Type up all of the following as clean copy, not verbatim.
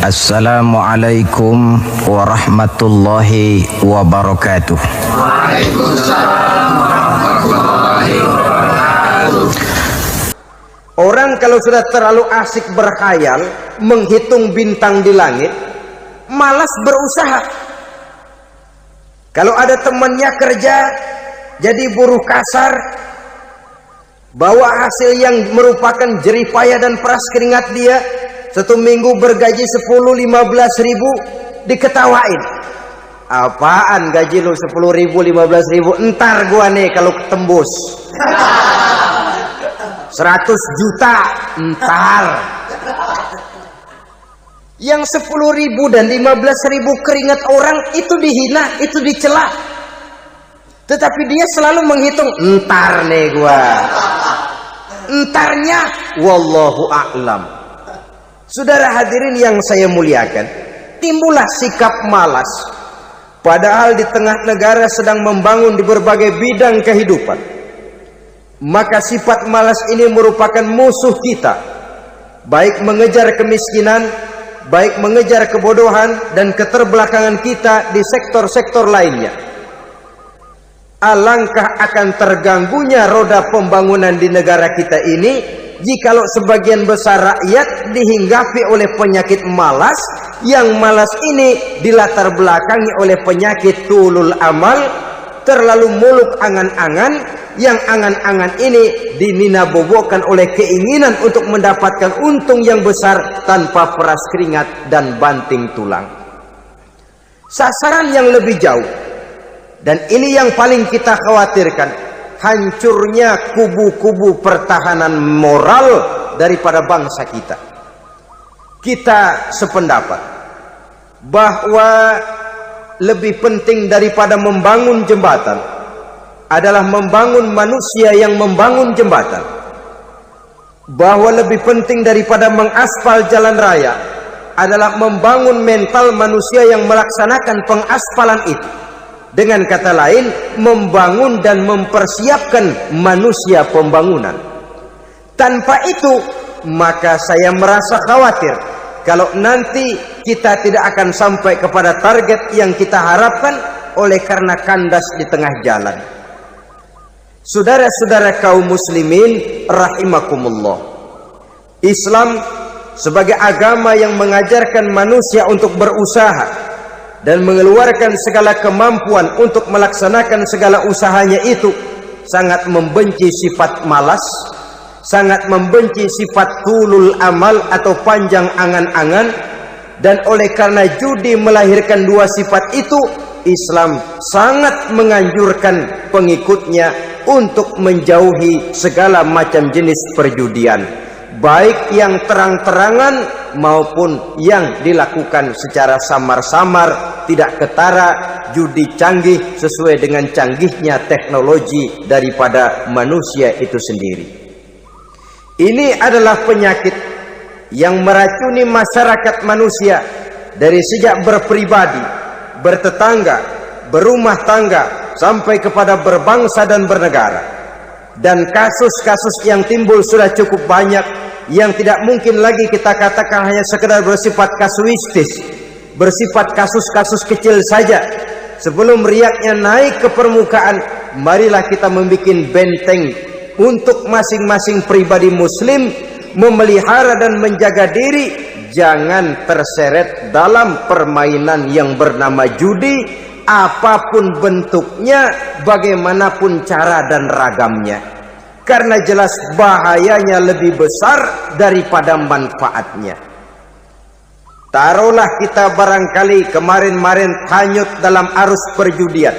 Assalamualaikum warahmatullahi wabarakatuh. Waalaikumsalam warahmatullahi wabarakatuh. Orang kalau sudah terlalu asik berkhayal, menghitung bintang di langit, malas berusaha. Kalau ada temannya kerja jadi buruh kasar, bawa hasil yang merupakan jerih payah dan peras keringat dia, satu minggu bergaji 10-15 ribu, diketawain. Apaan gaji lu 10 ribu 15 ribu? Entar gua nih kalau tembus 100 juta entar. Yang 10 ribu dan 15 ribu keringat orang itu dihina, itu dicela. Tetapi dia selalu menghitung, entar nih gua. Entarnya wallahu a'lam. Saudara hadirin yang saya muliakan, timbullah sikap malas. Padahal di tengah negara sedang membangun di berbagai bidang kehidupan. Maka sifat malas ini merupakan musuh kita. Baik mengejar kemiskinan, baik mengejar kebodohan dan keterbelakangan kita di sektor-sektor lainnya. Alangkah akan terganggunya roda pembangunan di negara kita ini jikalau sebagian besar rakyat dihinggapi oleh penyakit malas, yang malas ini dilatar belakangi oleh penyakit tulul amal, terlalu muluk angan-angan, yang angan-angan ini dininabobokan oleh keinginan untuk mendapatkan untung yang besar tanpa peras keringat dan banting tulang. Sasaran yang lebih jauh, dan ini yang paling kita khawatirkan, hancurnya kubu-kubu pertahanan moral daripada bangsa kita. Kita sependapat bahwa lebih penting daripada membangun jembatan adalah membangun manusia yang membangun jembatan. Bahwa lebih penting daripada mengaspal jalan raya adalah membangun mental manusia yang melaksanakan pengaspalan itu. Dengan kata lain, membangun dan mempersiapkan manusia pembangunan. Tanpa itu, maka saya merasa khawatir kalau nanti kita tidak akan sampai kepada target yang kita harapkan oleh karena kandas di tengah jalan. Saudara-saudara kaum muslimin rahimakumullah, Islam sebagai agama yang mengajarkan manusia untuk berusaha dan mengeluarkan segala kemampuan untuk melaksanakan segala usahanya itu, sangat membenci sifat malas, sangat membenci sifat tulul amal atau panjang angan-angan. Dan oleh karena judi melahirkan dua sifat itu, Islam sangat menganjurkan pengikutnya untuk menjauhi segala macam jenis perjudian, baik yang terang-terangan maupun yang dilakukan secara samar-samar, tidak ketara, judi canggih sesuai dengan canggihnya teknologi daripada manusia itu sendiri. Ini adalah penyakit yang meracuni masyarakat manusia dari sejak berpribadi, bertetangga, berumah tangga, sampai kepada berbangsa dan bernegara. Dan kasus-kasus yang timbul sudah cukup banyak, yang tidak mungkin lagi kita katakan hanya sekedar bersifat kasuistis, bersifat kasus-kasus kecil saja. Sebelum riaknya naik ke permukaan, marilah kita membuat benteng untuk masing-masing pribadi muslim memelihara dan menjaga diri, jangan terseret dalam permainan yang bernama judi, apapun bentuknya, bagaimanapun cara dan ragamnya. Karena jelas bahayanya lebih besar daripada manfaatnya. Taruhlah kita barangkali kemarin-marin hanyut dalam arus perjudian,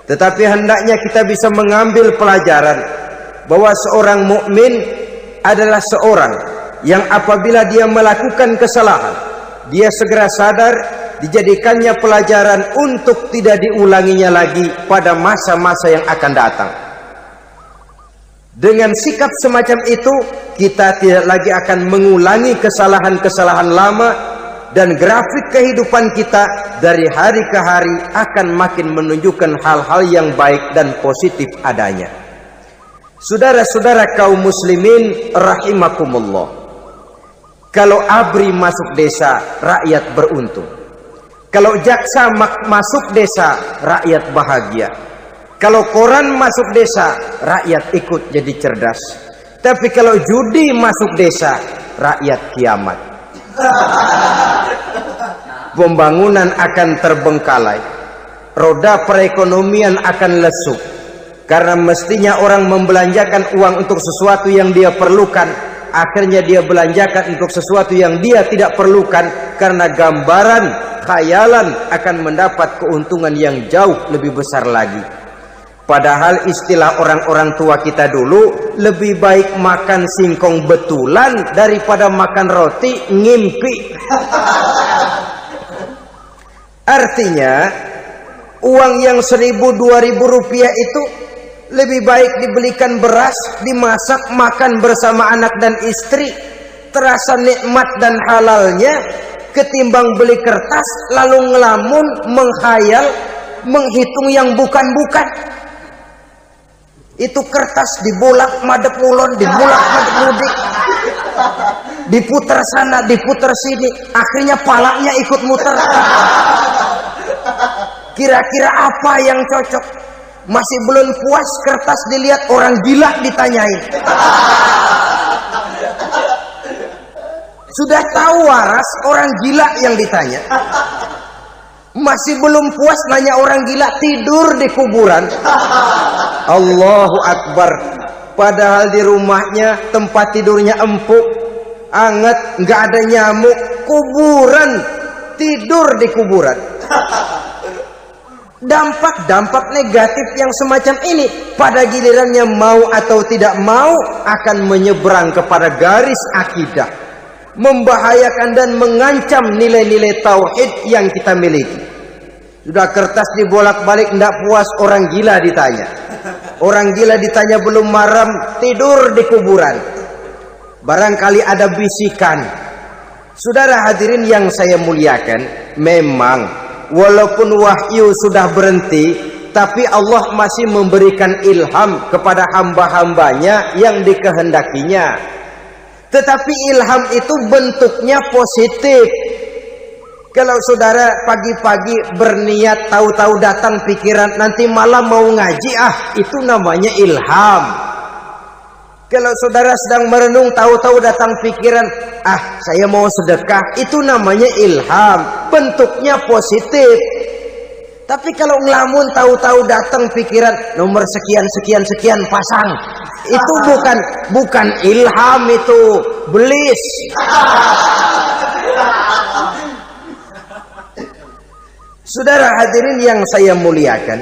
tetapi hendaknya kita bisa mengambil pelajaran bahwa seorang mukmin adalah seorang yang apabila dia melakukan kesalahan, dia segera sadar, dijadikannya pelajaran untuk tidak diulanginya lagi pada masa-masa yang akan datang. Dengan sikap semacam itu, kita tidak lagi akan mengulangi kesalahan-kesalahan lama, dan grafik kehidupan kita dari hari ke hari akan makin menunjukkan hal-hal yang baik dan positif adanya. Saudara-saudara kaum muslimin rahimakumullah, Kalau ABRI masuk desa, rakyat beruntung. Kalau jaksa masuk desa, rakyat bahagia. Kalau koran masuk desa, rakyat ikut jadi cerdas. Tapi kalau judi masuk desa, rakyat kiamat. Pembangunan akan terbengkalai, roda perekonomian akan lesu. Karena mestinya orang membelanjakan uang untuk sesuatu yang dia perlukan, akhirnya dia belanjakan untuk sesuatu yang dia tidak perlukan, karena gambaran, khayalan akan mendapat keuntungan yang jauh lebih besar lagi. Padahal istilah orang-orang tua kita dulu, lebih baik makan singkong betulan daripada makan roti ngimpi. Artinya uang yang 1.000-2.000 rupiah itu lebih baik dibelikan beras, dimasak, makan bersama anak dan istri, terasa nikmat dan halalnya, ketimbang beli kertas lalu ngelamun, menghayal, menghitung yang bukan-bukan. Itu kertas dibolak madep ulon, dibolak madep mudik, diputar sana, diputar sini, akhirnya palanya ikut muter. Kira-kira apa yang cocok? Masih belum puas, kertas dilihat, orang gila ditanyain. Sudah tahu waras, orang gila yang ditanya. Masih belum puas, nanya orang gila, tidur di kuburan. Allahu Akbar. Padahal di rumahnya tempat tidurnya empuk, anget, nggak ada nyamuk. Kuburan, tidur di kuburan. Dampak-dampak negatif yang semacam ini pada gilirannya mau atau tidak mau akan menyeberang kepada garis akidah, membahayakan dan mengancam nilai-nilai tauhid yang kita miliki. Sudah kertas dibolak-balik, tidak puas, orang gila ditanya. Orang gila ditanya belum maram, tidur di kuburan. Barangkali ada bisikan. Saudara hadirin yang saya muliakan, memang walaupun wahyu sudah berhenti, tapi Allah masih memberikan ilham kepada hamba-hambanya yang dikehendakinya. Tetapi ilham itu bentuknya positif. Kalau saudara pagi-pagi berniat, tahu-tahu datang pikiran nanti malam mau ngaji, itu namanya ilham. Kalau saudara sedang merenung, tahu-tahu datang pikiran, saya mau sedekah, itu namanya ilham, bentuknya positif. Tapi kalau ngelamun, tahu-tahu datang pikiran nomor sekian pasang, itu bukan ilham, itu belis. Saudara hadirin yang saya muliakan,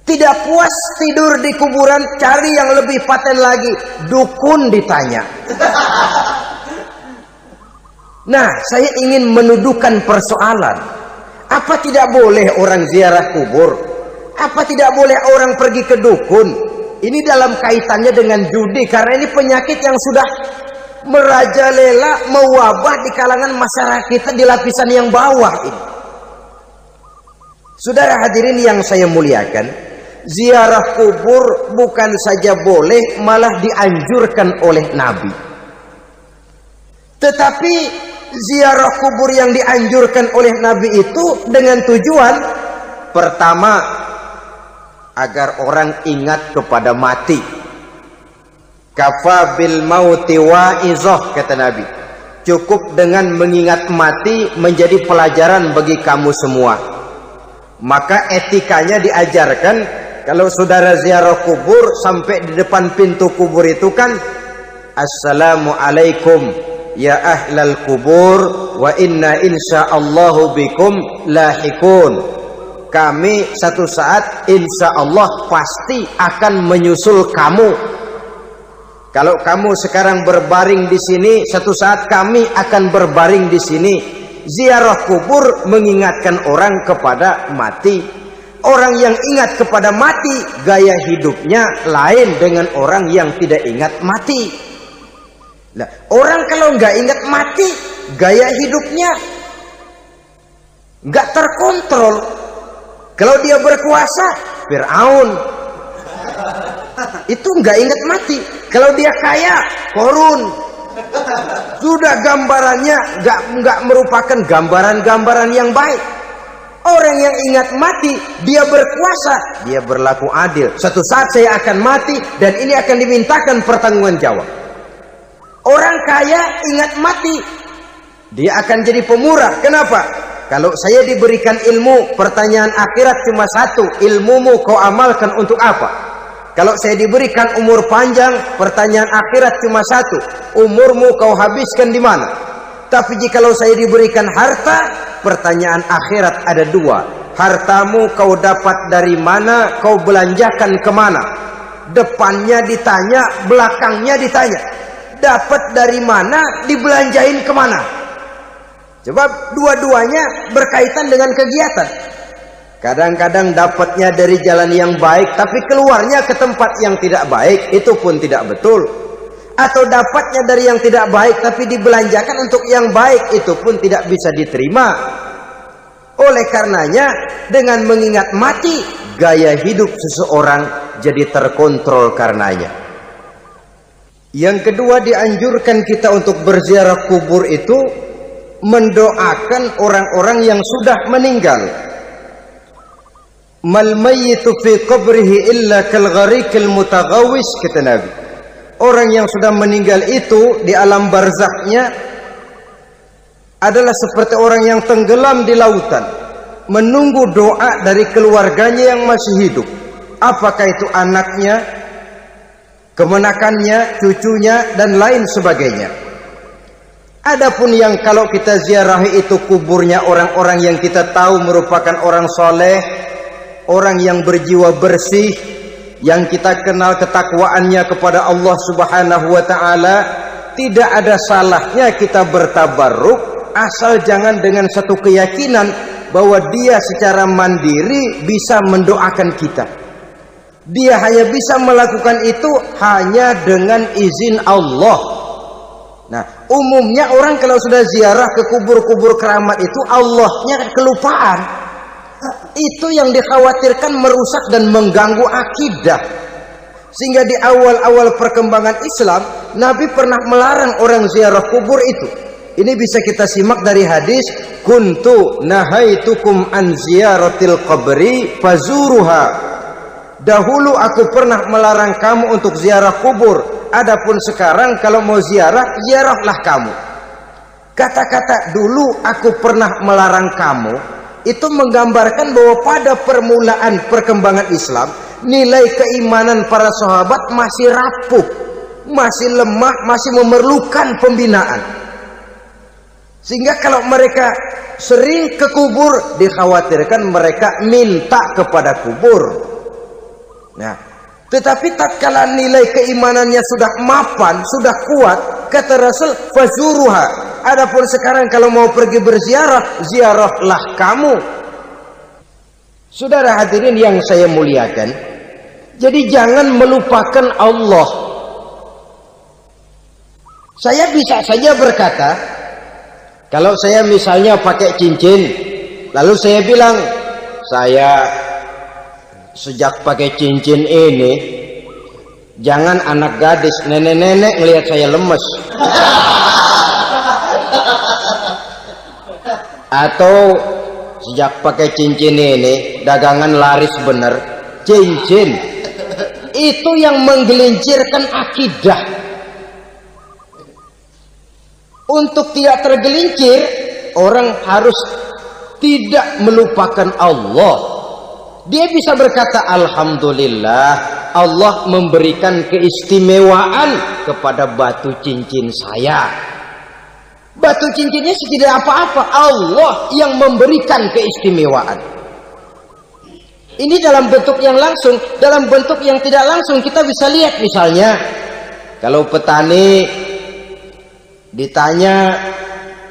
tidak puas tidur di kuburan, cari yang lebih paten lagi, dukun ditanya. Nah, saya ingin menuduhkan persoalan. Apa tidak boleh orang ziarah kubur? Apa tidak boleh orang pergi ke dukun? Ini dalam kaitannya dengan judi, karena ini penyakit yang sudah merajalela, mewabah di kalangan masyarakat kita di lapisan yang bawah ini. Saudara hadirin yang saya muliakan, ziarah kubur bukan saja boleh, malah dianjurkan oleh Nabi. Tetapi ziarah kubur yang dianjurkan oleh Nabi itu dengan tujuan pertama, agar orang ingat kepada mati. Kafa bil mauti wa'izah, kata Nabi. Cukup dengan mengingat mati menjadi pelajaran bagi kamu semua. Maka etikanya diajarkan, kalau saudara ziarah kubur, sampai di depan pintu kubur itu kan, Assalamualaikum ya ahlal kubur, wa inna insyaallahu bikum lahikun. Kami satu saat insya Allah pasti akan menyusul kamu. Kalau kamu sekarang berbaring di sini, satu saat kami akan berbaring di sini. Ziarah kubur mengingatkan orang kepada mati. Orang yang ingat kepada mati, gaya hidupnya lain dengan orang yang tidak ingat mati. Nah, orang kalau nggak ingat mati, gaya hidupnya nggak terkontrol. Kalau dia berkuasa, Fir'aun, itu nggak ingat mati. Kalau dia kaya, Korun. Sudah gambarannya nggak merupakan gambaran-gambaran yang baik. Orang yang ingat mati, dia berkuasa, dia berlaku adil. Suatu saat saya akan mati dan ini akan dimintakan pertanggungan jawab. Orang kaya ingat mati, dia akan jadi pemurah. Kenapa? Kalau saya diberikan ilmu, pertanyaan akhirat cuma satu, ilmumu kau amalkan untuk apa? Kalau saya diberikan umur panjang, pertanyaan akhirat cuma satu, umurmu kau habiskan di mana? Tapi jikalau saya diberikan harta, pertanyaan akhirat ada dua, hartamu kau dapat dari mana, kau belanjakan kemana? Depannya ditanya, belakangnya ditanya. Dapat dari mana, dibelanjain kemana? Sebab dua-duanya berkaitan dengan kegiatan. Kadang-kadang dapatnya dari jalan yang baik, tapi keluarnya ke tempat yang tidak baik, itu pun tidak betul. Atau dapatnya dari yang tidak baik, tapi dibelanjakan untuk yang baik, itu pun tidak bisa diterima. Oleh karenanya, dengan mengingat mati, gaya hidup seseorang jadi terkontrol karenanya. Yang kedua, dianjurkan kita untuk berziarah kubur itu mendoakan orang-orang yang sudah meninggal. Mal mayyitu fi qabrihi illa kal gharikil mutaghawis, kata Nabi. Orang yang sudah meninggal itu di alam barzakhnya adalah seperti orang yang tenggelam di lautan, menunggu doa dari keluarganya yang masih hidup. Apakah itu anaknya, kemenakannya, cucunya, dan lain sebagainya. Adapun yang kalau kita ziarahi itu kuburnya orang-orang yang kita tahu merupakan orang soleh, orang yang berjiwa bersih, yang kita kenal ketakwaannya kepada Allah Subhanahu wa ta'ala, tidak ada salahnya kita bertabarruk, asal jangan dengan satu keyakinan bahwa dia secara mandiri bisa mendoakan kita. Dia hanya bisa melakukan itu hanya dengan izin Allah. Nah, umumnya orang kalau sudah ziarah ke kubur-kubur keramat itu Allahnya kelupaan. Itu yang dikhawatirkan merusak dan mengganggu akidah. Sehingga di awal-awal perkembangan Islam, Nabi pernah melarang orang ziarah kubur itu. Ini bisa kita simak dari hadis, kuntu nahaitukum an ziyaratil qabri fazuruha. Dahulu aku pernah melarang kamu untuk ziarah kubur. Adapun sekarang kalau mau ziarah, ziarahlah kamu. Kata-kata dulu aku pernah melarang kamu, itu menggambarkan bahwa pada permulaan perkembangan Islam, nilai keimanan para sahabat masih rapuh, masih lemah, masih memerlukan pembinaan. Sehingga kalau mereka sering ke kubur, dikhawatirkan mereka minta kepada kubur. Nah, tetapi tatkala nilai keimanannya sudah mapan, sudah kuat, kata Rasul, fazuruha. Adapun sekarang kalau mau pergi berziarah, ziarahlah kamu. Saudara hadirin yang saya muliakan, jadi jangan melupakan Allah. Saya bisa saja berkata, kalau saya misalnya pakai cincin, lalu saya bilang, saya sejak pakai cincin ini, jangan anak gadis, nenek-nenek ngelihat saya lemes. Atau sejak pakai cincin ini, dagangan laris bener. Cincin itu yang menggelincirkan akidah. Untuk tidak tergelincir, orang harus tidak melupakan Allah. Dia bisa berkata, alhamdulillah, Allah memberikan keistimewaan kepada batu cincin saya. Batu cincinnya tidak apa-apa, Allah yang memberikan keistimewaan. Ini dalam bentuk yang langsung. Dalam bentuk yang tidak langsung kita bisa lihat, misalnya kalau petani ditanya,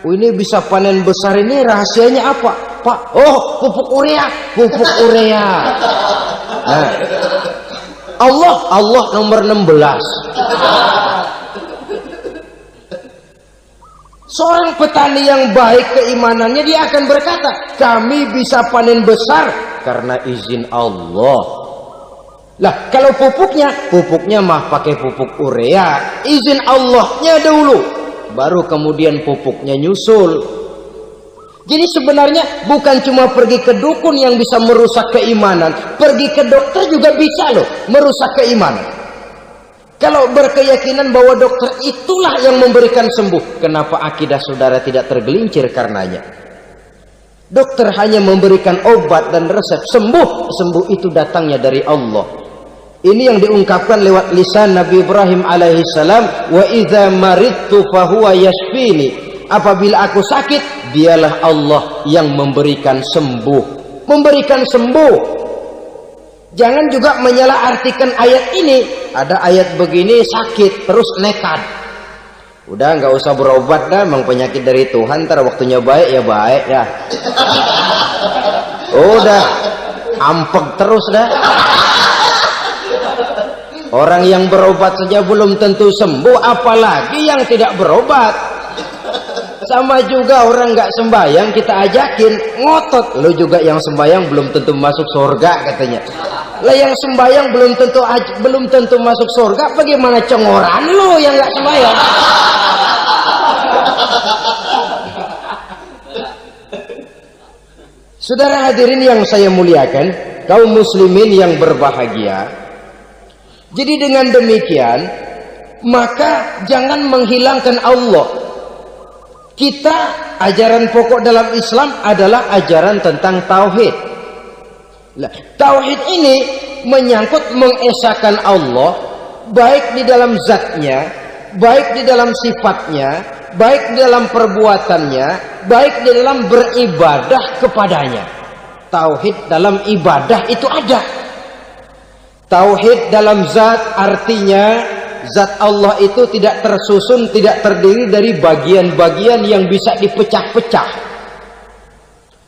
ini bisa panen besar ini rahasianya apa, Pak? Oh, pupuk urea, pupuk urea. Nah, Allah nomor 16. Seorang petani yang baik keimanannya, dia akan berkata, kami bisa panen besar karena izin Allah. Lah kalau pupuknya mah pakai pupuk urea, izin Allahnya dulu, baru kemudian pupuknya nyusul. Jadi sebenarnya bukan cuma pergi ke dukun yang bisa merusak keimanan, pergi ke dokter juga bisa loh merusak keimanan. Kalau berkeyakinan bahwa dokter itulah yang memberikan sembuh, kenapa akidah saudara tidak tergelincir karenanya? Dokter hanya memberikan obat dan resep, sembuh itu datangnya dari Allah. Ini yang diungkapkan lewat lisan Nabi Ibrahim alaihissalam, wa idza maridtu fahuwa yashfini. Apabila aku sakit, dialah Allah yang memberikan sembuh. Memberikan sembuh. Jangan juga menyalahartikan ayat ini. Ada ayat begini sakit, terus nekat. Udah nggak usah berobat dah, memang penyakit dari Tuhan. Ntar waktunya baik ya baik dah. Udah, ampeg terus dah. Orang yang berobat saja belum tentu sembuh, apalagi yang tidak berobat. Sama juga orang nggak sembahyang kita ajakin ngotot, lo juga yang sembahyang belum tentu masuk surga katanya. Lah yang sembahyang belum tentu masuk surga, bagaimana cengoran lo yang nggak sembahyang? Saudara hadirin yang saya muliakan, kaum muslimin yang berbahagia. Jadi dengan demikian, maka jangan menghilangkan Allah. Kita, ajaran pokok dalam Islam adalah ajaran tentang tauhid. Tauhid ini menyangkut mengesahkan Allah, baik di dalam zatnya, baik di dalam sifatnya, baik di dalam perbuatannya, baik di dalam beribadah kepadanya. Tauhid dalam ibadah itu ada. Tauhid dalam zat artinya zat Allah itu tidak tersusun, tidak terdiri dari bagian-bagian yang bisa dipecah-pecah.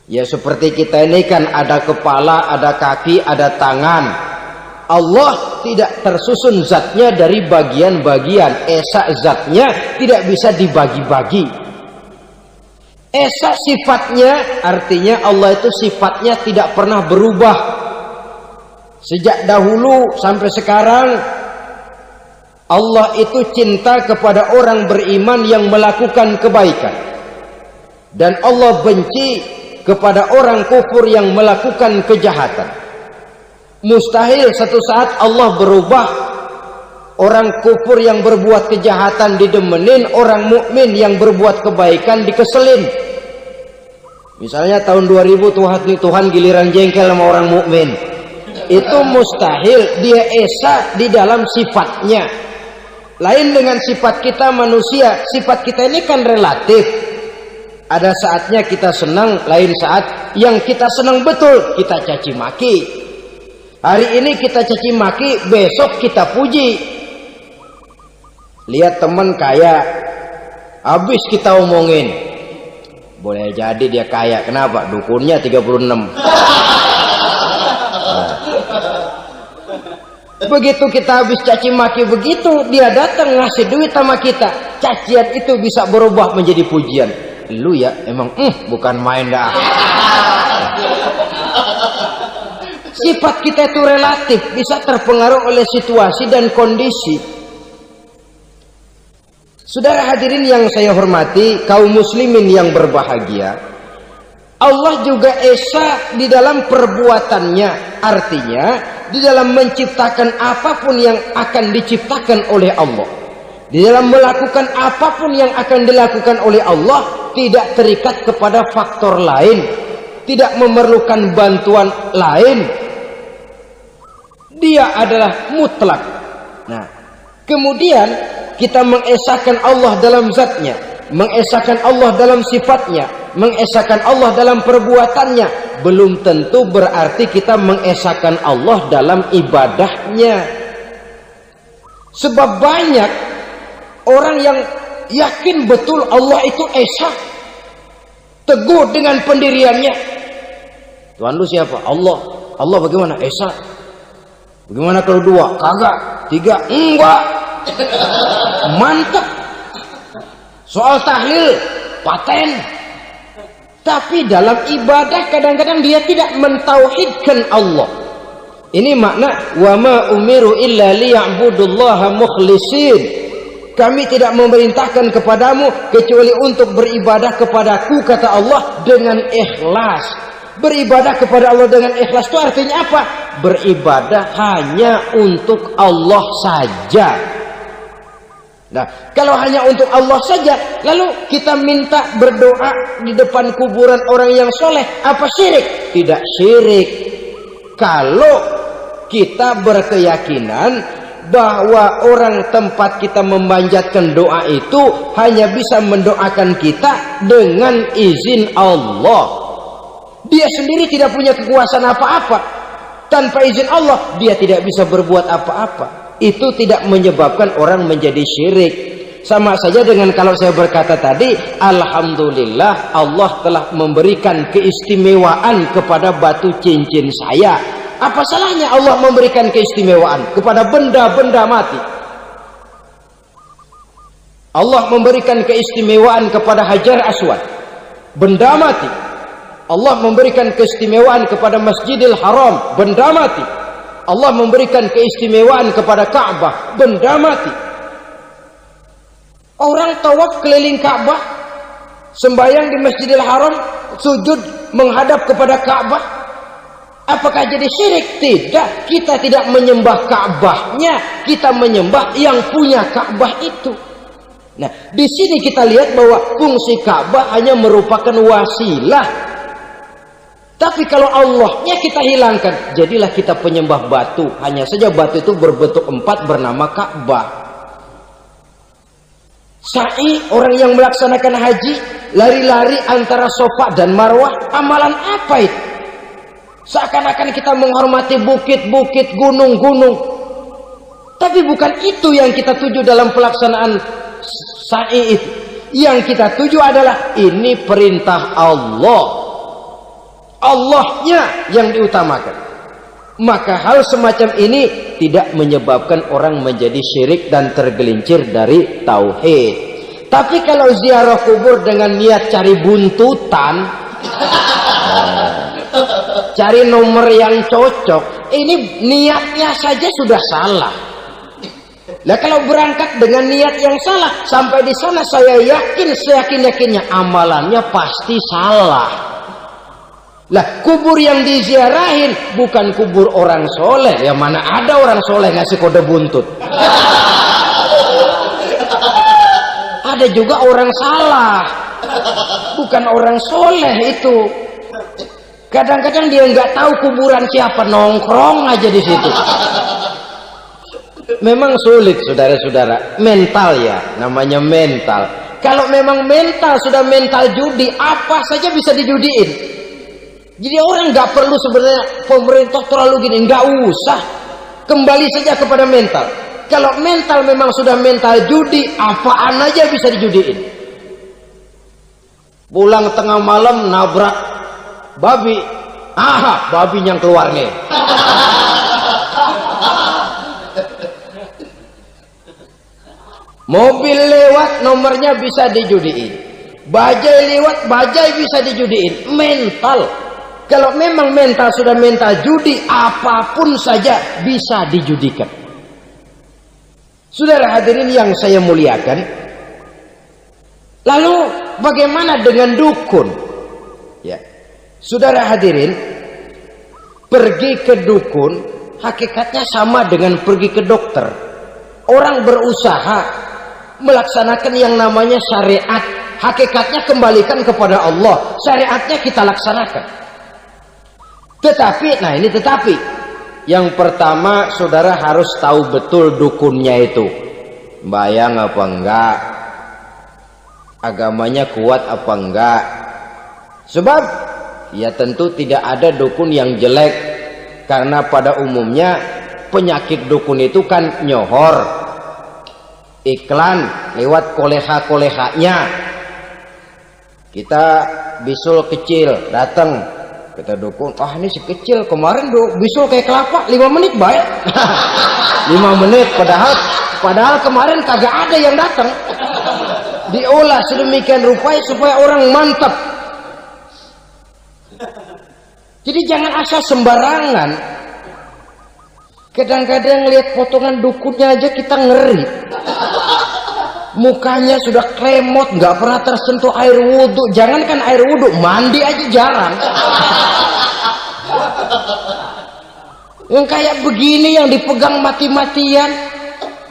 Ya seperti kita ini kan ada kepala, ada kaki, ada tangan. Allah tidak tersusun zatnya dari bagian-bagian. Esa zatnya tidak bisa dibagi-bagi. Esa sifatnya artinya Allah itu sifatnya tidak pernah berubah. Sejak dahulu sampai sekarang Allah itu cinta kepada orang beriman yang melakukan kebaikan. Dan Allah benci kepada orang kufur yang melakukan kejahatan. Mustahil satu saat Allah berubah. Orang kufur yang berbuat kejahatan didemenin, orang mukmin yang berbuat kebaikan dikeselin. Misalnya tahun 2000 Tuhan giliran jengkel sama orang mukmin. Itu mustahil, dia esa di dalam sifatnya. Lain dengan sifat kita manusia. Sifat kita ini kan relatif. Ada saatnya kita senang, lain saat yang kita senang betul kita caci maki. Hari ini kita caci maki, besok kita puji. Lihat teman kaya, habis kita omongin, boleh jadi dia kaya. Kenapa? Dukunnya 36. Begitu kita habis caci maki begitu, dia datang ngasih duit sama kita. Cacian itu bisa berubah menjadi pujian. Lu ya emang bukan main dah. Sifat kita itu relatif, bisa terpengaruh oleh situasi dan kondisi. Saudara hadirin yang saya hormati, kaum muslimin yang berbahagia, Allah juga esa di dalam perbuatannya. Artinya di dalam menciptakan apapun yang akan diciptakan oleh Allah, di dalam melakukan apapun yang akan dilakukan oleh Allah, tidak terikat kepada faktor lain, tidak memerlukan bantuan lain. Dia adalah mutlak. Nah, kemudian kita mengesahkan Allah dalam zatnya, mengesahkan Allah dalam sifatnya, mengesahkan Allah dalam perbuatannya. Belum tentu berarti kita mengesahkan Allah dalam ibadahnya. Sebab banyak orang yang yakin betul Allah itu esa, teguh dengan pendiriannya. Tuhan lu siapa? Allah. Allah bagaimana? Esa. Bagaimana kalau 2? Kagak. 3? Enggak. Mantap. Soal tahlil paten. Tapi dalam ibadah kadang-kadang dia tidak mentauhidkan Allah. Ini makna wa ma umiru illa liya'budullaha mukhlisin. Kami tidak memerintahkan kepadamu kecuali untuk beribadah kepadaku, kata Allah, dengan ikhlas. Beribadah kepada Allah dengan ikhlas itu artinya apa? Beribadah hanya untuk Allah saja. Nah, kalau hanya untuk Allah saja, lalu kita minta berdoa di depan kuburan orang yang soleh, apa syirik? Tidak syirik. Kalau kita berkeyakinan bahwa orang tempat kita memanjatkan doa itu hanya bisa mendoakan kita dengan izin Allah. Dia sendiri tidak punya kekuasaan apa-apa. Tanpa izin Allah dia tidak bisa berbuat apa-apa. Itu tidak menyebabkan orang menjadi syirik. Sama saja dengan kalau saya berkata tadi, alhamdulillah Allah telah memberikan keistimewaan kepada batu cincin saya. Apa salahnya Allah memberikan keistimewaan kepada benda-benda mati? Allah memberikan keistimewaan kepada Hajar Aswad, benda mati. Allah memberikan keistimewaan kepada Masjidil Haram, benda mati. Allah memberikan keistimewaan kepada Ka'bah, benda mati. Orang tawaf keliling Ka'bah, sembahyang di Masjidil Haram, sujud menghadap kepada Ka'bah. Apakah jadi syirik? Tidak. Kita tidak menyembah Ka'bahnya, kita menyembah yang punya Ka'bah itu. Nah, di sini kita lihat bahwa fungsi Ka'bah hanya merupakan wasilah. Tapi kalau Allahnya kita hilangkan, jadilah kita penyembah batu. Hanya saja batu itu berbentuk 4 bernama Ka'bah. Sa'i, orang yang melaksanakan haji, lari-lari antara Safa dan Marwah, amalan apa itu? Seakan-akan kita menghormati bukit-bukit, gunung-gunung. Tapi bukan itu yang kita tuju dalam pelaksanaan sa'i itu. Yang kita tuju adalah ini perintah Allah. Allahnya yang diutamakan. Maka hal semacam ini tidak menyebabkan orang menjadi syirik dan tergelincir dari tauhid. Tapi kalau ziarah kubur dengan niat cari buntutan, cari nomor yang cocok, ini niatnya saja sudah salah. Nah, kalau berangkat dengan niat yang salah, sampai di sana saya yakin seyakin-yakinnya amalannya pasti salah. Lah, kubur yang diziarahin bukan kubur orang soleh. Ya mana ada orang soleh ngasih kode buntut. Ada juga orang salah, bukan orang soleh itu. Kadang-kadang dia nggak tahu kuburan siapa, nongkrong aja di situ. Memang sulit, saudara-saudara. Mental ya, namanya mental. Kalau memang mental sudah mental judi, apa saja bisa dijudiin. Jadi orang nggak perlu sebenarnya pemerintah terlalu gini, nggak usah. Kembali saja kepada mental. Kalau mental memang sudah mental judi, apaan aja bisa dijudiin. Pulang tengah malam nabrak babi, babi yang keluar nih. Mobil lewat nomornya bisa dijudiin, bajai lewat bajai bisa dijudiin. Mental, kalau memang mental sudah mental judi, apapun saja bisa dijudikan. Saudara hadirin yang saya muliakan, lalu bagaimana dengan dukun? Ya, saudara hadirin, pergi ke dukun hakikatnya sama dengan pergi ke dokter. Orang berusaha melaksanakan yang namanya syariat, hakikatnya kembalikan kepada Allah. Syariatnya kita laksanakan. Tetapi, nah ini tetapi, yang pertama saudara harus tahu betul dukunnya itu bayang apa enggak, agamanya kuat apa enggak. Sebab ya tentu tidak ada dukun yang jelek, karena pada umumnya penyakit dukun itu kan nyohor, iklan lewat koleha-kolehanya. Kita bisul kecil datang, kata dukun, ini si kecil kemarin bisul kayak kelapa 5 menit baik. 5 menit padahal kemarin kagak ada yang datang. Diolah sedemikian rupa supaya orang mantap. Jadi jangan asal sembarangan. Kadang-kadang lihat potongan dukunnya aja kita ngeri. Mukanya sudah klemot, nggak pernah tersentuh air wudhu. Jangankan air wudhu, mandi aja jarang. Yang kayak begini yang dipegang mati-matian,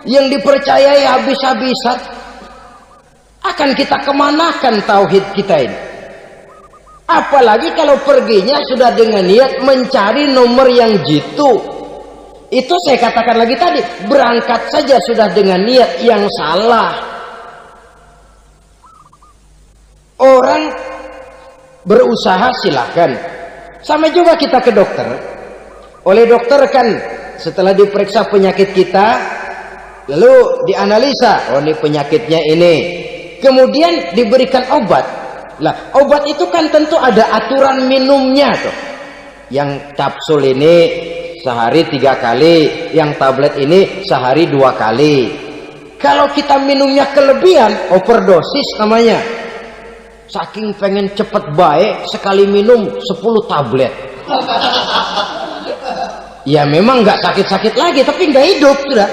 yang dipercayai habis-habisan, akan kita kemanakan tauhid kita ini? Apalagi kalau perginya sudah dengan niat mencari nomor yang jitu. Itu saya katakan lagi tadi, berangkat saja sudah dengan niat yang salah. Orang berusaha silahkan. Sama juga kita ke dokter. Oleh dokter kan setelah diperiksa penyakit kita, lalu dianalisa, oh ini penyakitnya ini. Kemudian diberikan obat. Lah, obat itu kan tentu ada aturan minumnya tuh. Yang kapsul ini sehari 3 kali, yang tablet ini sehari 2 kali. Kalau kita minumnya kelebihan, overdosis namanya. Saking pengen cepet baik, sekali minum 10 tablet. Ya memang nggak sakit-sakit lagi, tapi nggak hidup sudah.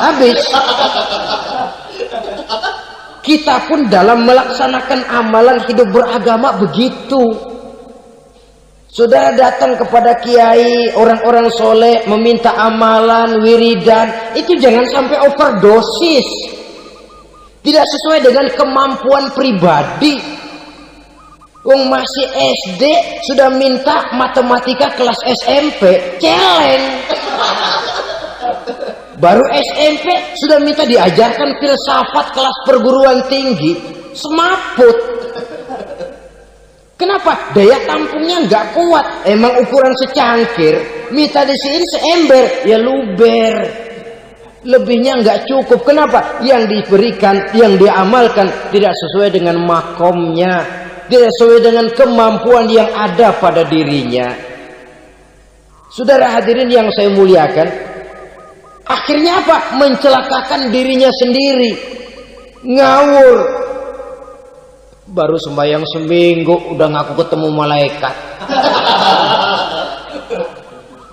Habis. Kita pun dalam melaksanakan amalan hidup beragama begitu. Saudara datang kepada kiai, orang-orang soleh, meminta amalan, wiridan, itu jangan sampai overdosis. Tidak sesuai dengan kemampuan pribadi. Wong masih SD sudah minta matematika kelas SMP, celeng. Baru SMP sudah minta diajarkan filsafat kelas perguruan tinggi, semaput. Kenapa? Daya tampungnya nggak kuat. Emang ukuran secangkir, minta disini seember, ya luber. Lebihnya nggak cukup. Kenapa? Yang diberikan, yang diamalkan tidak sesuai dengan makomnya, tidak sesuai dengan kemampuan yang ada pada dirinya. Saudara hadirin yang saya muliakan, akhirnya apa? Mencelakakan dirinya sendiri. Ngawur. Baru sembahyang seminggu udah ngaku ketemu malaikat.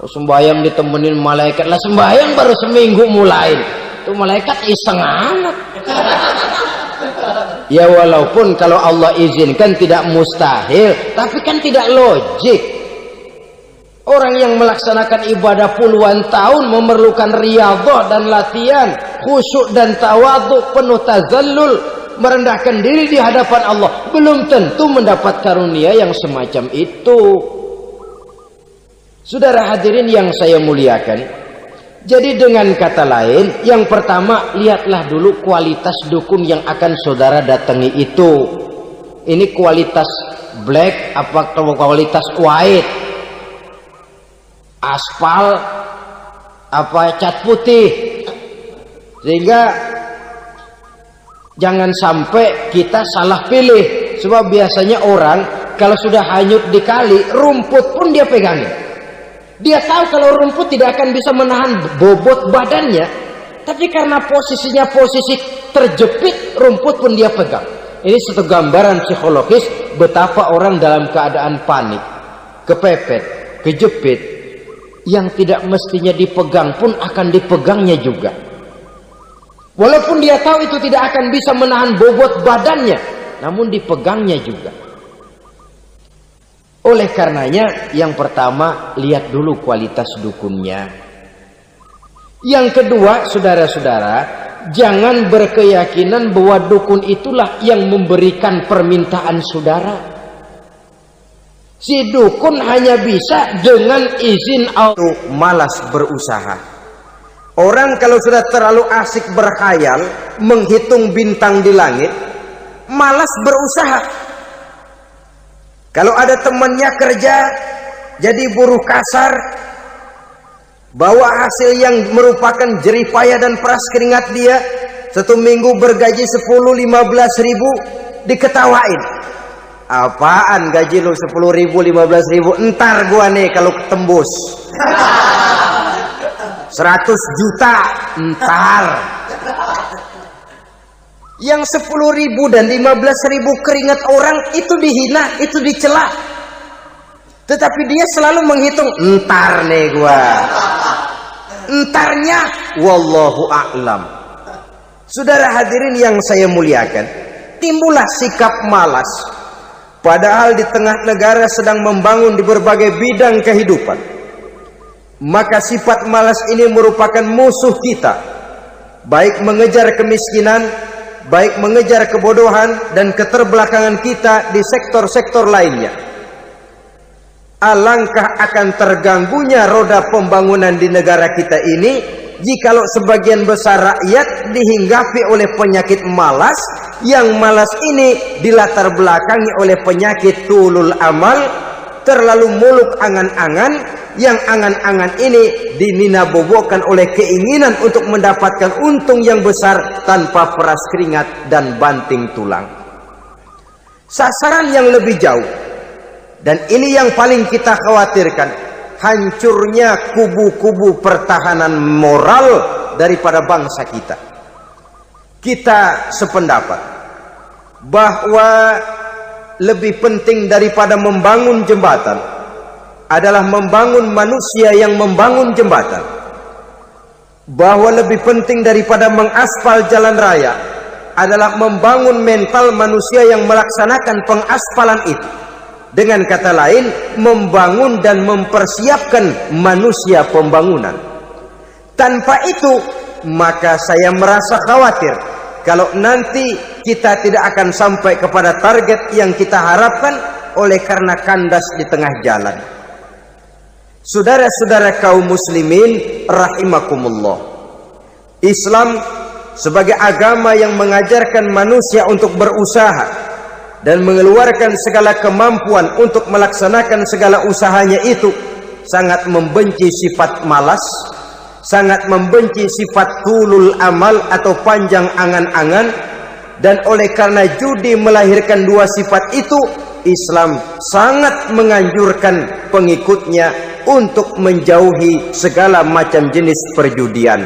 Sembahyang ditemenin malaikat. Lah sembahyang baru seminggu mulai. Itu malaikat iseng amat. Ya walaupun kalau Allah izinkan tidak mustahil, tapi kan tidak logik. Orang yang melaksanakan ibadah puluhan tahun memerlukan riyadhah dan latihan, khusyuk dan tawadhu, penuh tazallul, merendahkan diri di hadapan Allah, belum tentu mendapat karunia yang semacam itu. Saudara hadirin yang saya muliakan, jadi dengan kata lain, yang pertama, lihatlah dulu kualitas dukun yang akan saudara datangi itu. Ini kualitas black apa kualitas white, aspal apa cat putih, sehingga jangan sampai kita salah pilih. Sebab biasanya orang kalau sudah hanyut di kali, rumput pun dia pegangin. Dia tahu kalau rumput tidak akan bisa menahan bobot badannya, tapi karena posisinya posisi terjepit, rumput pun dia pegang. Ini satu gambaran psikologis betapa orang dalam keadaan panik, kepepet, kejepit, yang tidak mestinya dipegang pun akan dipegangnya juga. Walaupun dia tahu itu tidak akan bisa menahan bobot badannya, namun dipegangnya juga. Oleh karenanya, yang pertama, lihat dulu kualitas dukunnya. Yang kedua, saudara-saudara, jangan berkeyakinan bahwa dukun itulah yang memberikan permintaan saudara. Si dukun hanya bisa dengan izin Allah. Malas berusaha. Orang kalau sudah terlalu asik berkhayal, menghitung bintang di langit, malas berusaha. Kalau ada temannya kerja jadi buruh kasar, bawa hasil yang merupakan jeripaya dan peras keringat dia, 1 minggu bergaji 10-15 ribu, diketawain. Apaan gaji lu 10 ribu 15 ribu? Entar gua nih kalau ketembus 100 juta entar. Yang 10 ribu dan 15 ribu keringat orang itu dihina, itu dicela. Tetapi dia selalu menghitung, entar nih gua. Entarnya wallahu a'lam. Saudara hadirin yang saya muliakan, timbullah sikap malas. Padahal di tengah negara sedang membangun di berbagai bidang kehidupan. Maka sifat malas ini merupakan musuh kita. Baik mengejar kemiskinan, baik mengejar kebodohan dan keterbelakangan kita di sektor-sektor lainnya. Alangkah akan terganggunya roda pembangunan di negara kita ini jikalau sebagian besar rakyat dihinggapi oleh penyakit malas, yang malas ini dilatar belakangi oleh penyakit tulul amal, terlalu muluk angan-angan, yang angan-angan ini dininabobokan oleh keinginan untuk mendapatkan untung yang besar tanpa peras keringat dan banting tulang. Sasaran yang lebih jauh, dan ini yang paling kita khawatirkan, hancurnya kubu-kubu pertahanan moral daripada bangsa kita. Kita sependapat bahwa lebih penting daripada membangun jembatan adalah membangun manusia yang membangun jembatan. Bahwa lebih penting daripada mengaspal jalan raya adalah membangun mental manusia yang melaksanakan pengaspalan itu. Dengan kata lain, membangun dan mempersiapkan manusia pembangunan. Tanpa itu, maka saya merasa khawatir kalau nanti kita tidak akan sampai kepada target yang kita harapkan oleh karena kandas di tengah jalan. Saudara-saudara kaum muslimin rahimakumullah, Islam sebagai agama yang mengajarkan manusia untuk berusaha dan mengeluarkan segala kemampuan untuk melaksanakan segala usahanya itu, sangat membenci sifat malas, sangat membenci sifat tulul amal atau panjang angan-angan. Dan oleh karena judi melahirkan dua sifat itu, Islam sangat menganjurkan pengikutnya untuk menjauhi segala macam jenis perjudian,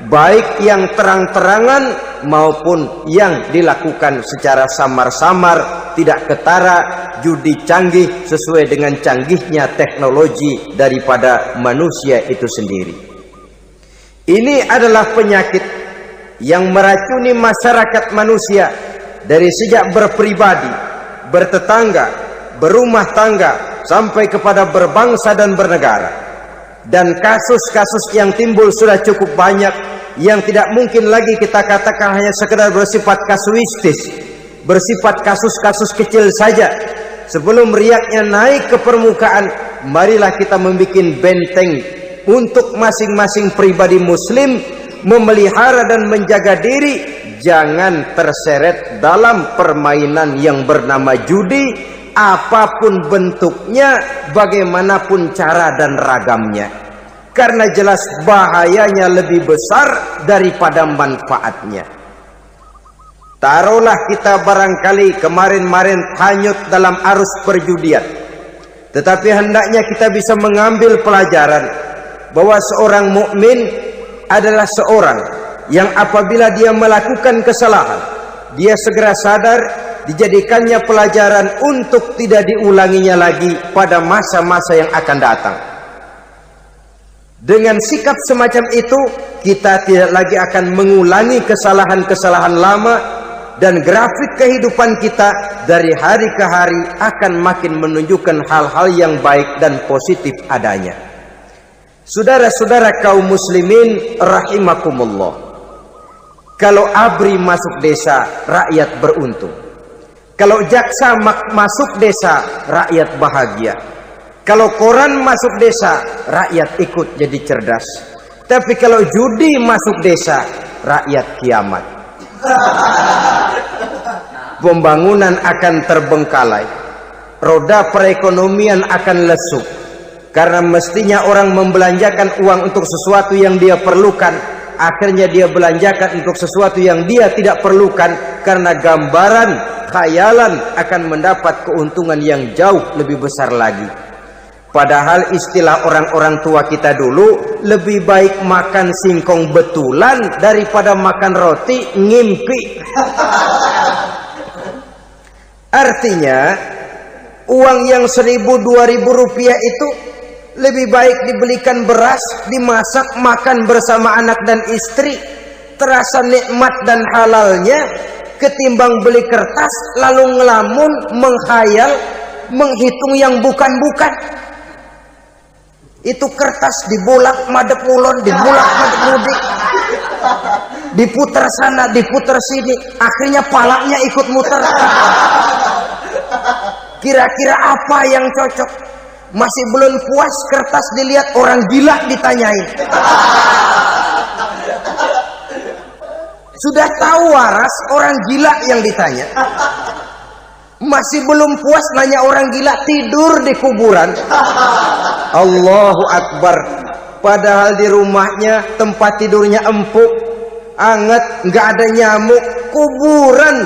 baik yang terang-terangan maupun yang dilakukan secara samar-samar, tidak ketara, judi canggih sesuai dengan canggihnya teknologi daripada manusia itu sendiri. Ini adalah penyakit yang meracuni masyarakat manusia dari sejak berpribadi, bertetangga, berumah tangga, sampai kepada berbangsa dan bernegara. Dan kasus-kasus yang timbul sudah cukup banyak, yang tidak mungkin lagi kita katakan hanya sekedar bersifat kasuistis, bersifat kasus-kasus kecil saja. Sebelum riaknya naik ke permukaan, marilah kita membuat benteng untuk masing-masing pribadi muslim memelihara dan menjaga diri, jangan terseret dalam permainan yang bernama judi, apapun bentuknya, bagaimanapun cara dan ragamnya. Karena jelas bahayanya lebih besar daripada manfaatnya. Taruhlah kita barangkali kemarin-marin hanyut dalam arus perjudian, tetapi hendaknya kita bisa mengambil pelajaran bahwa seorang mukmin adalah seorang yang apabila dia melakukan kesalahan, dia segera sadar, dijadikannya pelajaran untuk tidak diulanginya lagi pada masa-masa yang akan datang. Dengan sikap semacam itu, kita tidak lagi akan mengulangi kesalahan-kesalahan lama, dan grafik kehidupan kita dari hari ke hari akan makin menunjukkan hal-hal yang baik dan positif adanya. Saudara-saudara kaum muslimin rahimakumullah, kalau ABRI masuk desa, rakyat beruntung. Kalau jaksa masuk desa, rakyat bahagia. Kalau koran masuk desa, rakyat ikut jadi cerdas. Tapi kalau judi masuk desa, rakyat kiamat. Pembangunan akan terbengkalai, roda perekonomian akan lesu. Karena mestinya orang membelanjakan uang untuk sesuatu yang dia perlukan, akhirnya dia belanjakan untuk sesuatu yang dia tidak perlukan, karena gambaran, khayalan akan mendapat keuntungan yang jauh lebih besar lagi. Padahal istilah orang-orang tua kita dulu, lebih baik makan singkong betulan daripada makan roti ngimpi. Artinya, Uang yang 1.000-2.000 rupiah itu lebih baik dibelikan beras, dimasak, makan bersama anak dan istri, terasa nikmat dan halalnya, ketimbang beli kertas lalu ngelamun, menghayal, menghitung yang bukan-bukan. Itu kertas dibolak madep ulon, dibolak madep mudik, diputar sana, diputar sini, akhirnya palanya ikut muter. Kira-kira apa yang cocok? Masih belum puas, kertas dilihat, orang gila ditanyain. Sudah tahu waras, orang gila yang ditanya. Masih belum puas, nanya orang gila, tidur di kuburan. Allahu Akbar. Padahal di rumahnya tempat tidurnya empuk, anget, nggak ada nyamuk. Kuburan,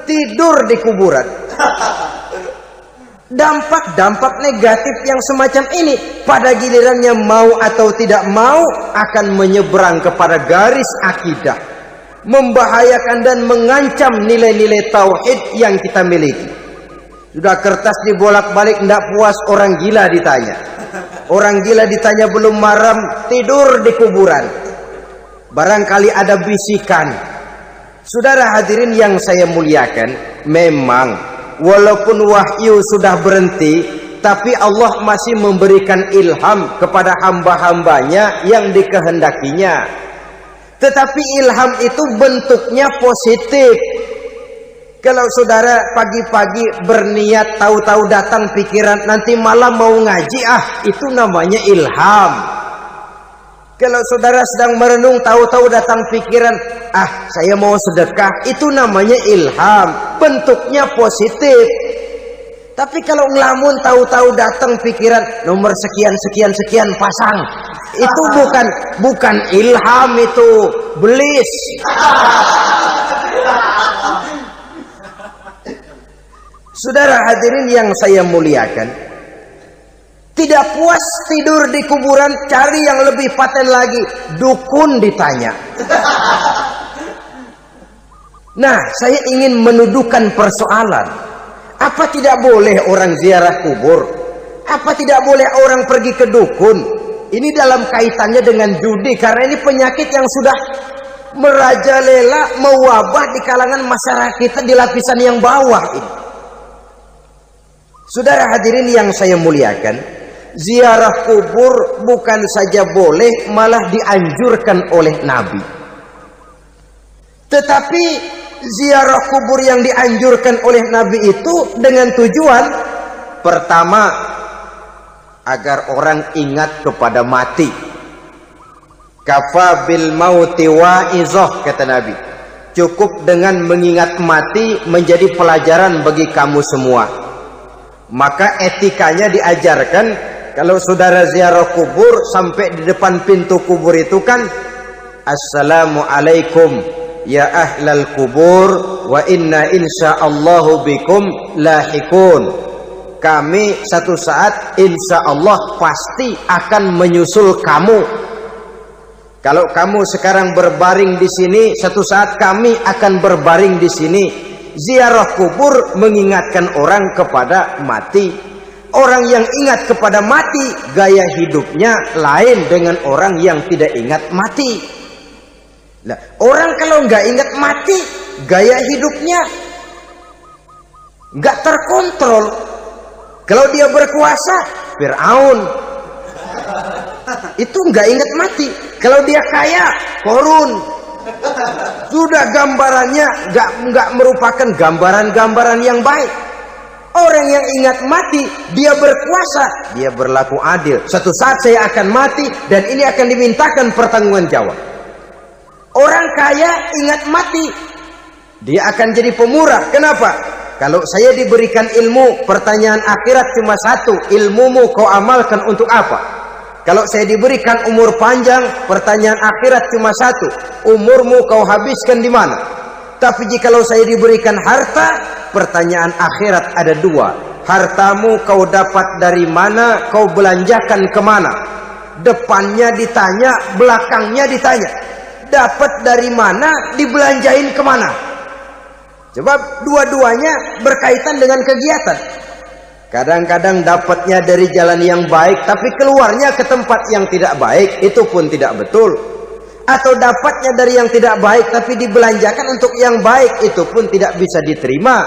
tidur di kuburan. Dampak-dampak negatif yang semacam ini pada gilirannya mau atau tidak mau akan menyeberang kepada garis akidah, membahayakan dan mengancam nilai-nilai tauhid yang kita miliki. Sudah kertas dibolak-balik, tidak puas, orang gila ditanya. Orang gila ditanya belum maram, tidur di kuburan. Barangkali ada bisikan. Saudara hadirin yang saya muliakan, memang walaupun wahyu sudah berhenti, tapi Allah masih memberikan ilham kepada hamba-hambanya yang dikehendakinya. Tetapi ilham itu bentuknya positif. Kalau saudara pagi-pagi berniat, tahu-tahu datang pikiran nanti malam mau ngaji, itu namanya ilham. Kalau saudara sedang merenung, tahu-tahu datang pikiran, saya mau sedekah, itu namanya ilham, bentuknya positif. Tapi kalau ngelamun, tahu-tahu datang pikiran nomor sekian pasang, itu bukan ilham, itu belis. Saudara hadirin yang saya muliakan, tidak puas tidur di kuburan, cari yang lebih paten lagi, dukun ditanya. Nah, saya ingin menuduhkan persoalan. Apa tidak boleh orang ziarah kubur? Apa tidak boleh orang pergi ke dukun? Ini dalam kaitannya dengan judi, karena ini penyakit yang sudah merajalela, mewabah di kalangan masyarakat kita di lapisan yang bawah ini. Saudara hadirin yang saya muliakan, ziarah kubur bukan saja boleh, malah dianjurkan oleh Nabi. Tetapi ziarah kubur yang dianjurkan oleh Nabi itu dengan tujuan pertama, agar orang ingat kepada mati. Kafa bil mauti wa'izah, kata Nabi. Cukup dengan mengingat mati menjadi pelajaran bagi kamu semua. Maka etikanya diajarkan, kalau saudara ziarah kubur, sampai di depan pintu kubur itu kan, Assalamualaikum ya ahlal kubur wa inna insyaallahu bikum lahikun. Kami satu saat insya Allah pasti akan menyusul kamu. Kalau kamu sekarang berbaring di sini, satu saat kami akan berbaring di sini. Ziarah kubur mengingatkan orang kepada mati. Orang yang ingat kepada mati, gaya hidupnya lain dengan orang yang tidak ingat mati. Nah, orang kalau nggak ingat mati, gaya hidupnya nggak terkontrol. Kalau dia berkuasa, Fir'aun, itu nggak ingat mati. Kalau dia kaya, Korun. Sudah gambarannya nggak merupakan gambaran-gambaran yang baik. Orang yang ingat mati, dia berkuasa, dia berlaku adil. Suatu saat saya akan mati dan ini akan dimintakan pertanggunganjawab. Orang kaya ingat mati, dia akan jadi pemurah. Kenapa? Kalau saya diberikan ilmu, pertanyaan akhirat cuma satu, ilmumu kau amalkan untuk apa? Kalau saya diberikan umur panjang, pertanyaan akhirat cuma satu, umurmu kau habiskan di mana? Tapi jikalau saya diberikan harta, pertanyaan akhirat ada dua, hartamu kau dapat dari mana, kau belanjakan kemana? Depannya ditanya, belakangnya ditanya, dapat dari mana, dibelanjain kemana? Sebab dua-duanya berkaitan dengan kegiatan. Kadang-kadang dapatnya dari jalan yang baik, tapi keluarnya ke tempat yang tidak baik, itu pun tidak betul. Atau dapatnya dari yang tidak baik, tapi dibelanjakan untuk yang baik, itu pun tidak bisa diterima.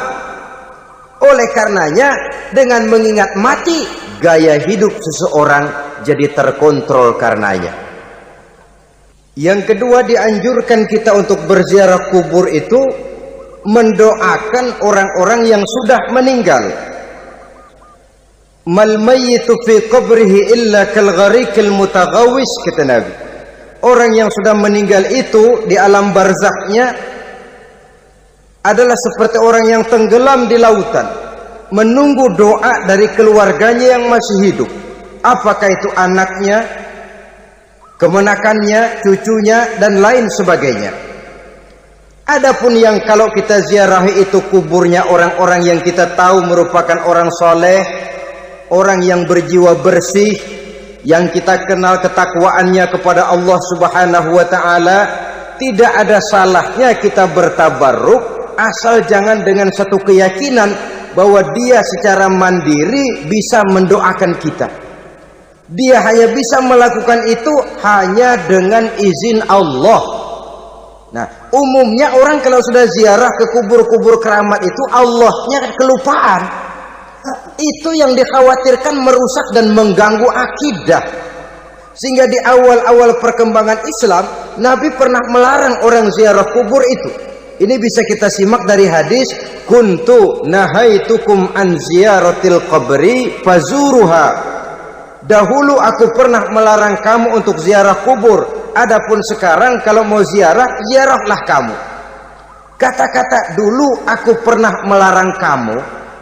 Oleh karenanya, dengan mengingat mati, gaya hidup seseorang jadi terkontrol karenanya. Yang kedua, dianjurkan kita untuk berziarah kubur itu mendoakan orang-orang yang sudah meninggal. Mal mayyitu fi qabrihi illa kal gharikil mutaghawis, kata Nabi. Orang yang sudah meninggal itu di alam barzakhnya adalah seperti orang yang tenggelam di lautan, menunggu doa dari keluarganya yang masih hidup. Apakah itu anaknya, kemenakannya, cucunya, dan lain sebagainya. Adapun yang kalau kita ziarahi itu kuburnya orang-orang yang kita tahu merupakan orang soleh, orang yang berjiwa bersih, yang kita kenal ketakwaannya kepada Allah Subhanahu wa ta'ala, tidak ada salahnya kita bertabarruk, asal jangan dengan satu keyakinan bahwa dia secara mandiri bisa mendoakan kita. Dia hanya bisa melakukan itu hanya dengan izin Allah. Nah, umumnya orang kalau sudah ziarah ke kubur-kubur keramat itu Allahnya kelupaan. Itu yang dikhawatirkan merusak dan mengganggu akidah. Sehingga di awal-awal perkembangan Islam, Nabi pernah melarang orang ziarah kubur itu. Ini bisa kita simak dari hadis, kuntu nahaitukum an ziyaratil qabri fazuruha. Dahulu aku pernah melarang kamu untuk ziarah kubur, adapun sekarang kalau mau ziarah, ziarahlah kamu. Kata-kata dulu aku pernah melarang kamu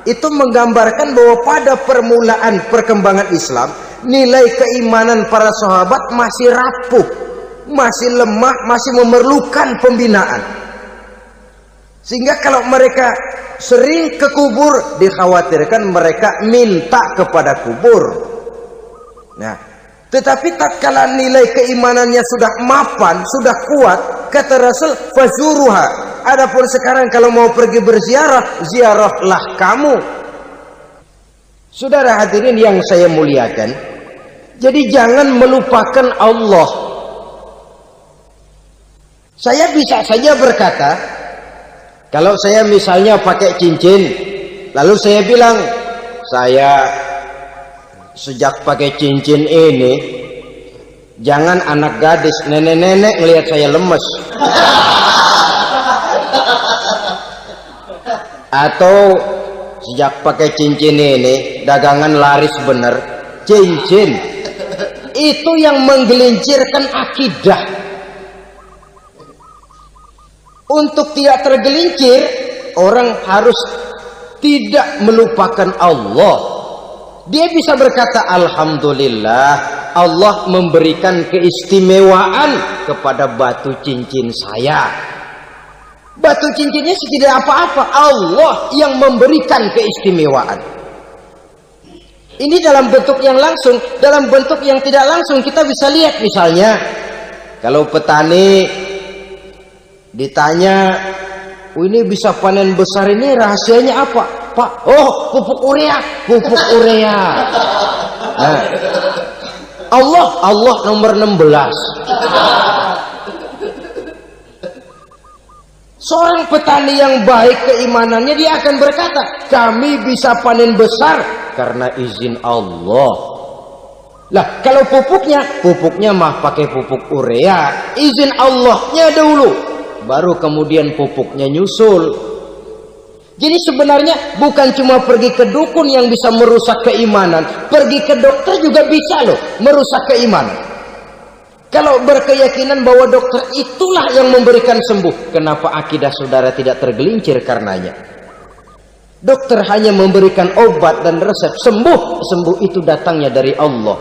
itu menggambarkan bahwa pada permulaan perkembangan Islam, nilai keimanan para sahabat masih rapuh, masih lemah, masih memerlukan pembinaan. Sehingga kalau mereka sering ke kubur, dikhawatirkan mereka minta kepada kubur. Nah, tetapi tatkala nilai keimanannya sudah mapan, sudah kuat, kata Rasul, fazuruha. Adapun sekarang kalau mau pergi berziarah, ziarahlah kamu. Saudara hadirin yang saya muliakan, jadi jangan melupakan Allah. Saya bisa saja berkata, kalau saya misalnya pakai cincin, lalu saya bilang, saya sejak pakai cincin ini, jangan anak gadis, nenek-nenek ngelihat saya lemes. Atau sejak pakai cincin ini, dagangan laris bener. Cincin itu yang menggelincirkan akidah. Untuk tidak tergelincir, orang harus tidak melupakan Allah. Dia bisa berkata, alhamdulillah, Allah memberikan keistimewaan kepada batu cincin saya. Batu cincinnya tidak apa-apa, Allah yang memberikan keistimewaan. Ini dalam bentuk yang langsung. Dalam bentuk yang tidak langsung kita bisa lihat, misalnya kalau petani ditanya, oh, ini bisa panen besar ini rahasianya apa, Pak? Oh, pupuk urea, pupuk urea. Nah, Allah nomor 16. Seorang petani yang baik keimanannya, dia akan berkata, kami bisa panen besar karena izin Allah. Lah, kalau pupuknya mah pakai pupuk urea, izin Allahnya dulu, baru kemudian pupuknya nyusul. Jadi sebenarnya bukan cuma pergi ke dukun yang bisa merusak keimanan, pergi ke dokter juga bisa loh merusak keimanan. Kalau berkeyakinan bahwa dokter itulah yang memberikan sembuh, kenapa akidah saudara tidak tergelincir karenanya? Dokter hanya memberikan obat dan resep, sembuh itu datangnya dari Allah.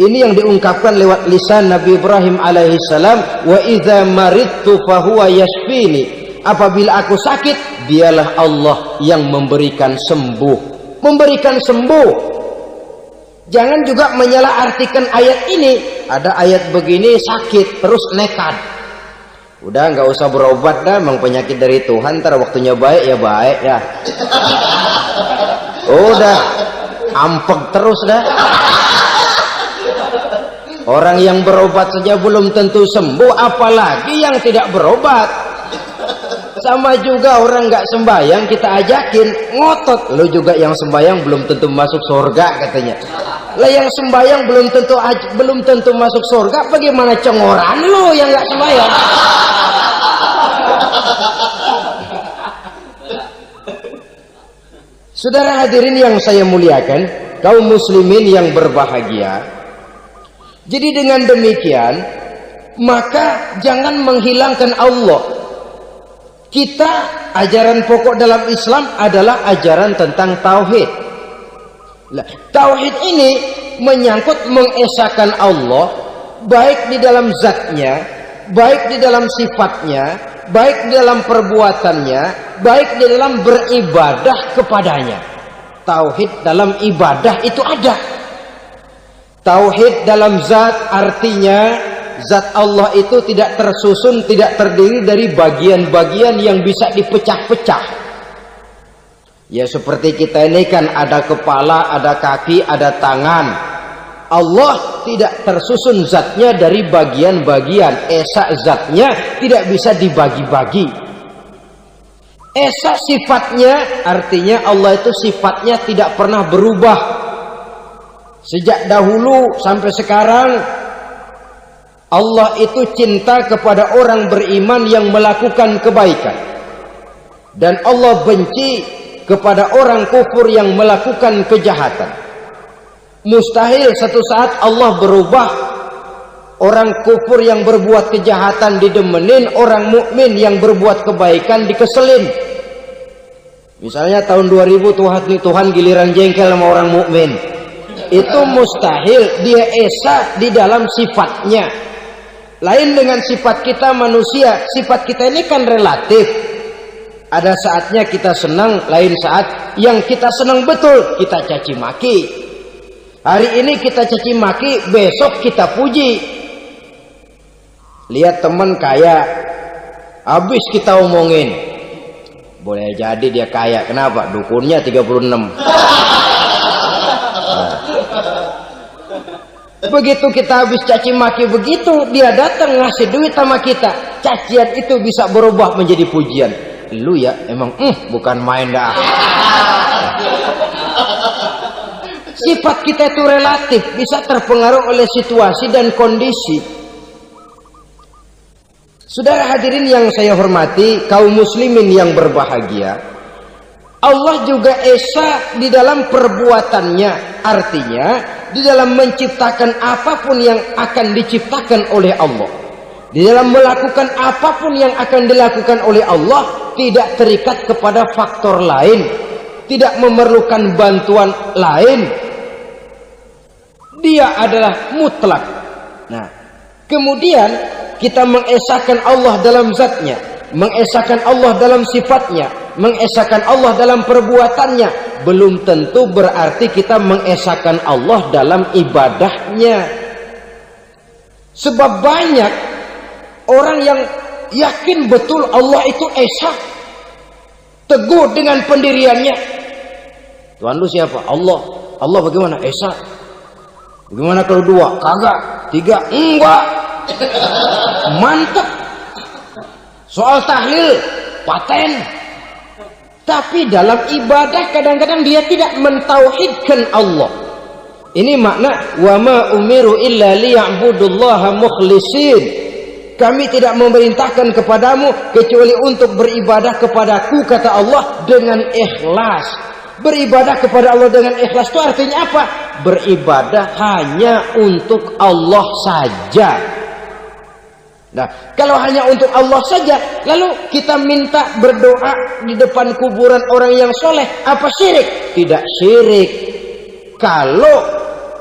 Ini yang diungkapkan lewat lisan Nabi Ibrahim alaihissalam, wa idza maridtu fahuwa yashfini. Apabila aku sakit, dialah Allah yang memberikan sembuh. Memberikan sembuh. Jangan juga menyalahartikan ayat ini. Ada ayat begini sakit terus nekat. Udah nggak usah berobat dah, memang penyakit dari Tuhan. Ntar waktunya baik ya baik ya. Udah ampek terus dah. Orang yang berobat saja belum tentu sembuh, apalagi yang tidak berobat. Sama juga orang nggak sembahyang kita ajakin ngotot, lo juga yang sembahyang belum tentu masuk surga katanya. Lah yang sembahyang belum tentu masuk surga, bagaimana cengoran lo yang nggak sembahyang? Saudara hadirin yang saya muliakan, kaum muslimin yang berbahagia. Jadi dengan demikian, maka jangan menghilangkan Allah. Kita, ajaran pokok dalam Islam adalah ajaran tentang tauhid. Nah, tauhid ini menyangkut mengesahkan Allah, baik di dalam zatnya, baik di dalam sifatnya, baik di dalam perbuatannya, baik di dalam beribadah kepadanya. Tauhid dalam ibadah itu ada. Tauhid dalam zat artinya zat Allah itu tidak tersusun, tidak terdiri dari bagian-bagian yang bisa dipecah-pecah. Ya seperti kita ini kan ada kepala, ada kaki, ada tangan. Allah tidak tersusun zatnya dari bagian-bagian. Esa zatnya tidak bisa dibagi-bagi. Esa sifatnya artinya Allah itu sifatnya tidak pernah berubah. Sejak dahulu sampai sekarang Allah itu cinta kepada orang beriman yang melakukan kebaikan. Dan Allah benci kepada orang kufur yang melakukan kejahatan. Mustahil satu saat Allah berubah. Orang kufur yang berbuat kejahatan didemenin, orang mukmin yang berbuat kebaikan dikeselin. Misalnya tahun 2000 Tuhan giliran jengkel sama orang mukmin. Itu mustahil, dia esa di dalam sifatnya. Lain dengan sifat kita manusia. Sifat kita ini kan relatif. Ada saatnya kita senang, lain saat yang kita senang betul kita caci maki. Hari ini kita caci maki, besok kita puji. Lihat teman kaya, habis kita omongin, boleh jadi dia kaya. Kenapa? Dukunnya 36. Begitu kita habis caci maki begitu, dia datang ngasih duit sama kita. Cacian itu bisa berubah menjadi pujian. Lu ya emang bukan main dah. Sifat kita itu relatif, bisa terpengaruh oleh situasi dan kondisi. Saudara hadirin yang saya hormati, kaum muslimin yang berbahagia, Allah juga esa di dalam perbuatannya. Artinya di dalam menciptakan apapun yang akan diciptakan oleh Allah, di dalam melakukan apapun yang akan dilakukan oleh Allah, tidak terikat kepada faktor lain, tidak memerlukan bantuan lain. Dia adalah mutlak. Nah, kemudian kita mengesahkan Allah dalam zatnya, mengesahkan Allah dalam sifatnya, mengesahkan Allah dalam perbuatannya. Belum tentu berarti kita mengesahkan Allah dalam ibadahnya. Sebab banyak orang yang yakin betul Allah itu esa, teguh dengan pendiriannya. Tuhan lu siapa? Allah. Allah bagaimana? Esa. Bagaimana kalau dua? Kagak. Tiga? Enggak. Mantap. Soal tahlil paten. Tapi dalam ibadah kadang-kadang dia tidak mentauhidkan Allah. Ini makna wa ma umiru illa liya'budullaha mukhlisin. Kami tidak memerintahkan kepadamu kecuali untuk beribadah kepadaku, kata Allah, dengan ikhlas. Beribadah kepada Allah dengan ikhlas itu artinya apa? Beribadah hanya untuk Allah saja. Nah, kalau hanya untuk Allah saja, lalu kita minta berdoa di depan kuburan orang yang soleh, apa syirik? Tidak syirik. Kalau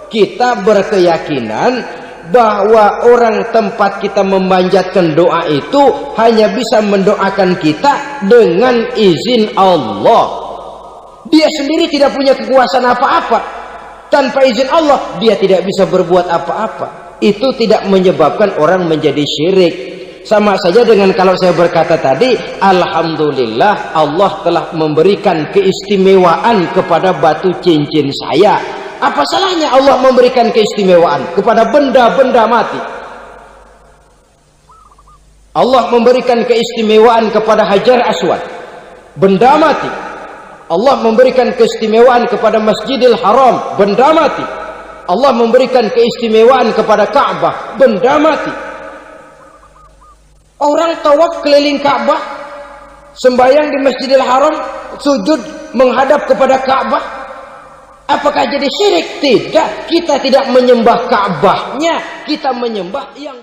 kita berkeyakinan bahwa orang tempat kita memanjatkan doa itu hanya bisa mendoakan kita dengan izin Allah. Dia sendiri tidak punya kekuasaan apa-apa. Tanpa izin Allah, dia tidak bisa berbuat apa-apa. Itu tidak menyebabkan orang menjadi syirik. Sama saja dengan kalau saya berkata tadi, alhamdulillah Allah telah memberikan keistimewaan kepada batu cincin saya. Apa salahnya Allah memberikan keistimewaan kepada benda-benda mati? Allah memberikan keistimewaan kepada Hajar Aswad, benda mati. Allah memberikan keistimewaan kepada Masjidil Haram, benda mati. Allah memberikan keistimewaan kepada Ka'bah, benda mati. Orang tawaf keliling Ka'bah, sembahyang di Masjidil Haram, sujud menghadap kepada Ka'bah. Apakah jadi syirik? Tidak. Kita tidak menyembah Ka'bahnya, kita menyembah yang